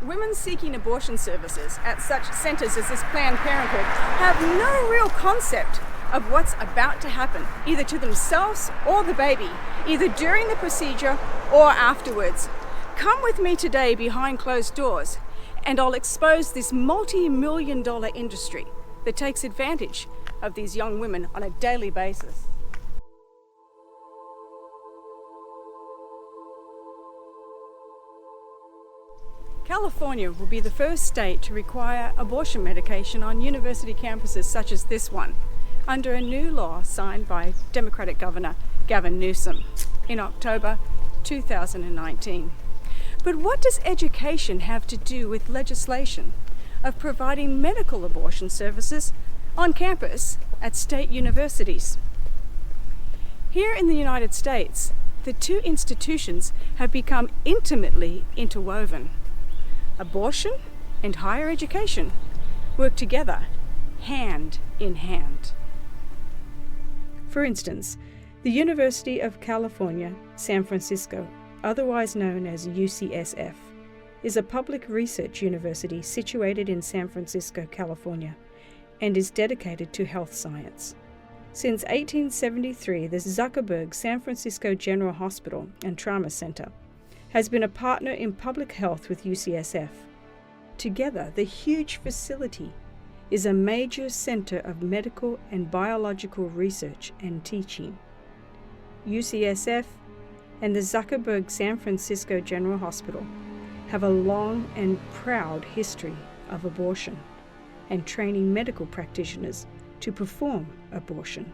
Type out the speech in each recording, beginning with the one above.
Women seeking abortion services at such centres as this Planned Parenthood have no real concept of what's about to happen, either to themselves or the baby, either during the procedure or afterwards. Come with me today behind closed doors, and I'll expose this multi-million-dollar industry that takes advantage of these young women on a daily basis. California will be the first state to require abortion medication on university campuses such as this one, under a new law signed by Democratic Governor Gavin Newsom in October 2019. But what does education have to do with legislation of providing medical abortion services on campus at state universities? Here in the United States, the two institutions have become intimately interwoven. Abortion and higher education work together, hand in hand. For instance, the University of California, San Francisco, otherwise known as UCSF, is a public research university situated in San Francisco, California, and is dedicated to health science. Since 1873, the Zuckerberg San Francisco General Hospital and Trauma Center has been a partner in public health with UCSF. Together, the huge facility is a major center of medical and biological research and teaching. UCSF and the Zuckerberg San Francisco General Hospital have a long and proud history of abortion and training medical practitioners to perform abortion.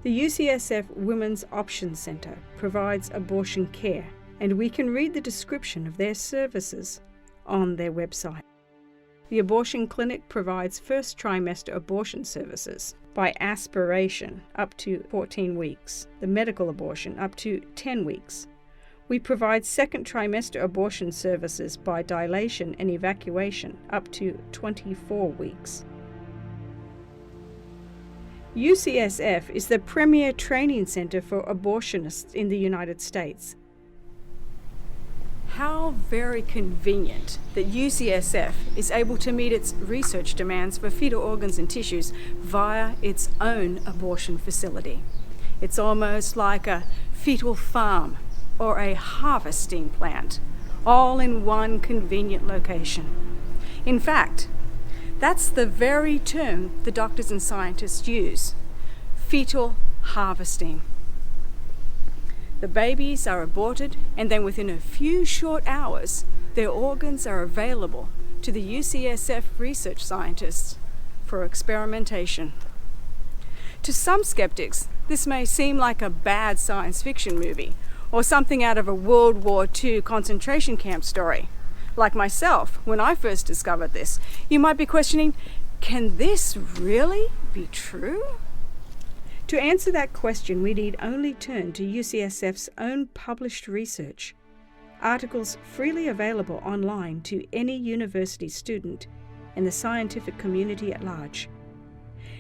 The UCSF Women's Options Center provides abortion care, and we can read the description of their services on their website. The abortion clinic provides first trimester abortion services by aspiration up to 14 weeks, the medical abortion up to 10 weeks. We provide second trimester abortion services by dilation and evacuation up to 24 weeks. UCSF is the premier training center for abortionists in the United States. How very convenient that UCSF is able to meet its research demands for fetal organs and tissues via its own abortion facility. It's almost like a fetal farm or a harvesting plant, all in one convenient location. In fact, that's the very term the doctors and scientists use: fetal harvesting. The babies are aborted, and then within a few short hours, their organs are available to the UCSF research scientists for experimentation. To some skeptics, this may seem like a bad science fiction movie or something out of a World War II concentration camp story. Like myself, when I first discovered this, you might be questioning, can this really be true? To answer that question, we need only turn to UCSF's own published research, articles freely available online to any university student and the scientific community at large.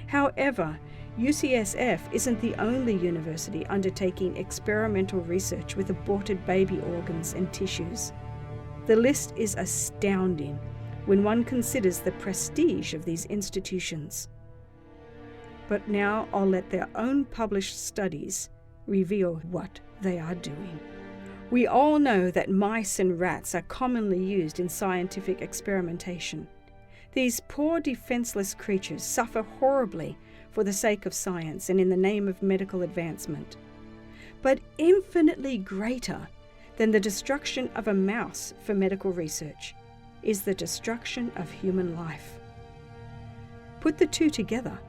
However, UCSF isn't the only university undertaking experimental research with aborted baby organs and tissues. The list is astounding when one considers the prestige of these institutions. But now I'll let their own published studies reveal what they are doing. We all know that mice and rats are commonly used in scientific experimentation. These poor defenseless creatures suffer horribly for the sake of science and in the name of medical advancement. But infinitely greater than the destruction of a mouse for medical research is the destruction of human life. Put the two together,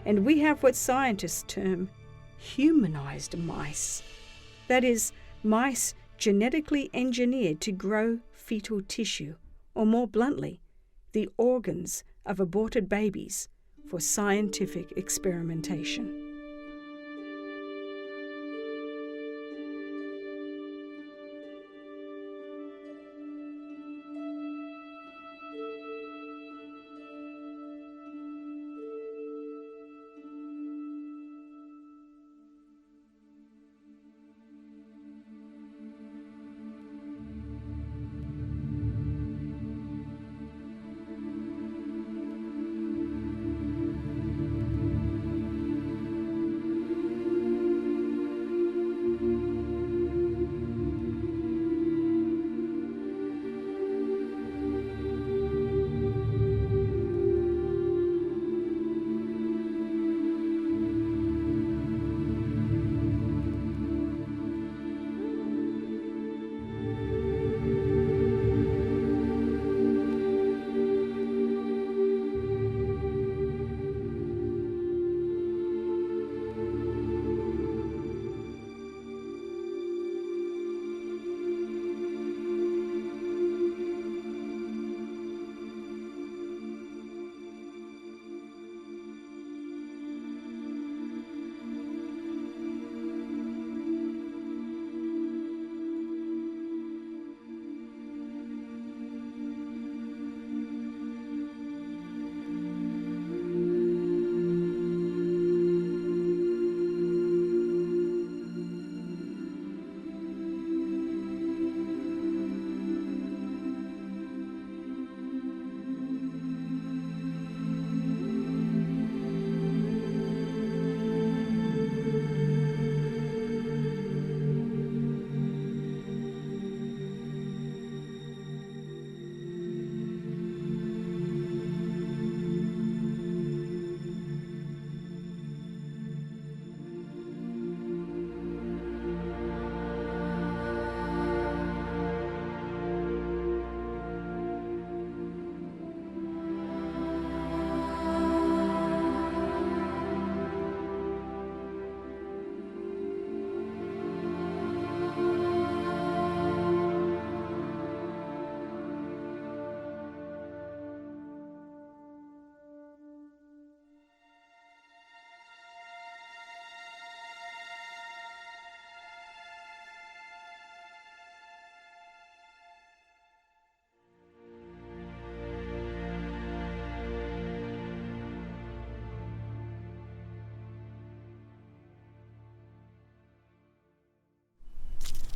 and we have what scientists term humanized mice. That is, mice genetically engineered to grow fetal tissue, or more bluntly, the organs of aborted babies for scientific experimentation.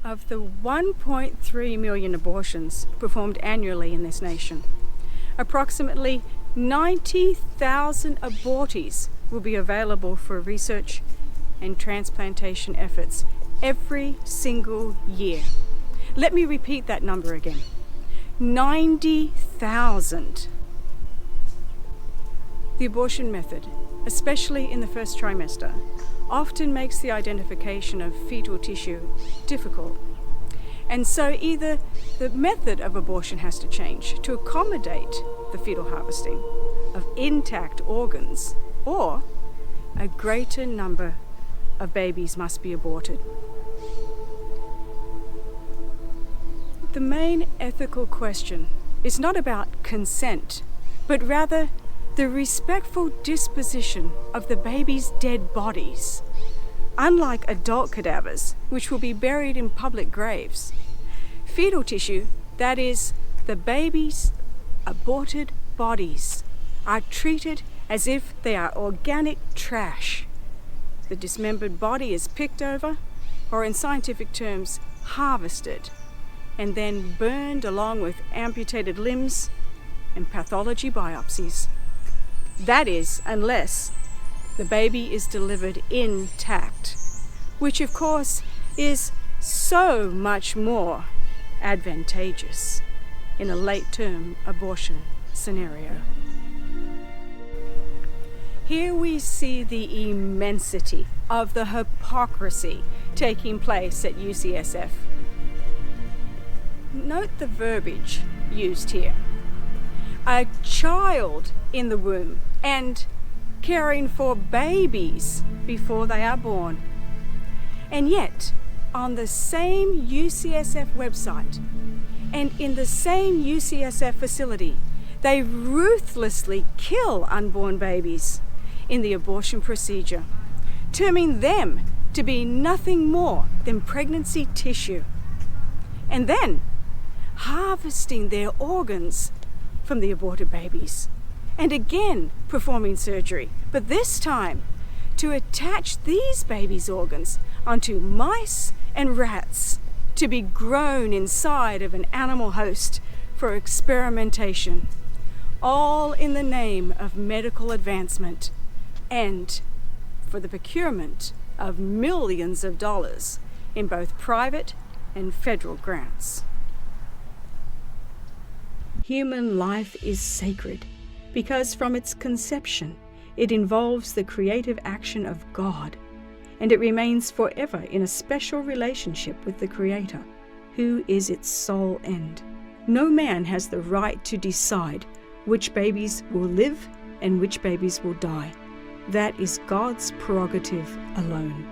Of the 1.3 million abortions performed annually in this nation, approximately 90,000 abortees will be available for research and transplantation efforts every single year. Let me repeat that number again. 90,000. The abortion method, especially in the first trimester, often makes the identification of fetal tissue difficult. And so either the method of abortion has to change to accommodate the fetal harvesting of intact organs, or a greater number of babies must be aborted. The main ethical question is not about consent, but rather the respectful disposition of the baby's dead bodies. Unlike adult cadavers, which will be buried in public graves, fetal tissue, that is, the baby's aborted bodies, are treated as if they are organic trash. The dismembered body is picked over, or in scientific terms, harvested, and then burned along with amputated limbs and pathology biopsies. That is, unless the baby is delivered intact, which of course is so much more advantageous in a late-term abortion scenario. Here we see the immensity of the hypocrisy taking place at UCSF. Note the verbiage used here. A child in the womb and caring for babies before they are born. And yet, on the same UCSF website and in the same UCSF facility, they ruthlessly kill unborn babies in the abortion procedure, terming them to be nothing more than pregnancy tissue, and then harvesting their organs from the aborted babies, and again performing surgery, but this time to attach these babies' organs onto mice and rats to be grown inside of an animal host for experimentation, all in the name of medical advancement and for the procurement of millions of dollars in both private and federal grants. Human life is sacred because from its conception it involves the creative action of God, and it remains forever in a special relationship with the Creator, who is its sole end. No man has the right to decide which babies will live and which babies will die. That is God's prerogative alone.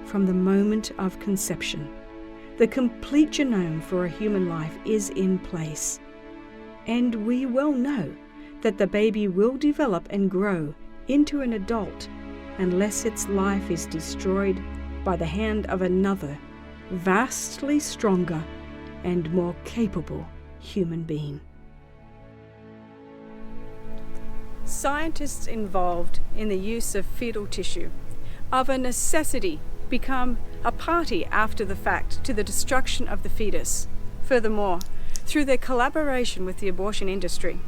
From the moment of conception, the complete genome for a human life is in place, and we well know that the baby will develop and grow into an adult unless its life is destroyed by the hand of another, vastly stronger and more capable human being. Scientists involved in the use of fetal tissue of a necessity become a party after the fact to the destruction of the fetus. Furthermore, through their collaboration with the abortion industry,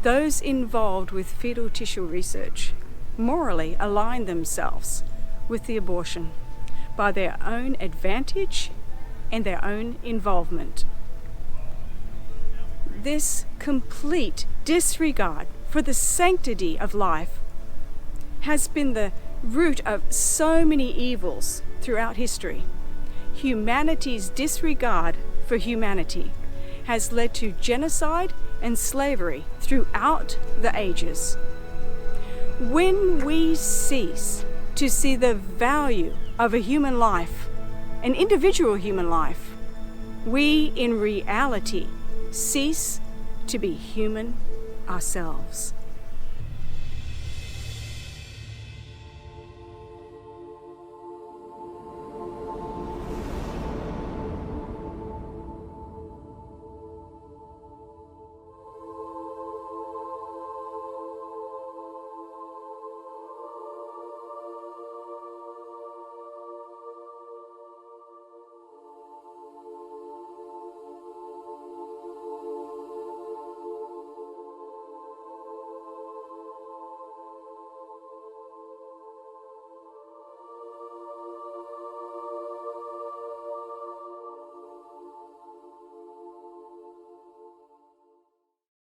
those involved with fetal tissue research morally align themselves with the abortion by their own advantage and their own involvement. This complete disregard for the sanctity of life has been the root of so many evils throughout history. Humanity's disregard for humanity has led to genocide and slavery throughout the ages. When we cease to see the value of a human life, an individual human life, we in reality cease to be human ourselves.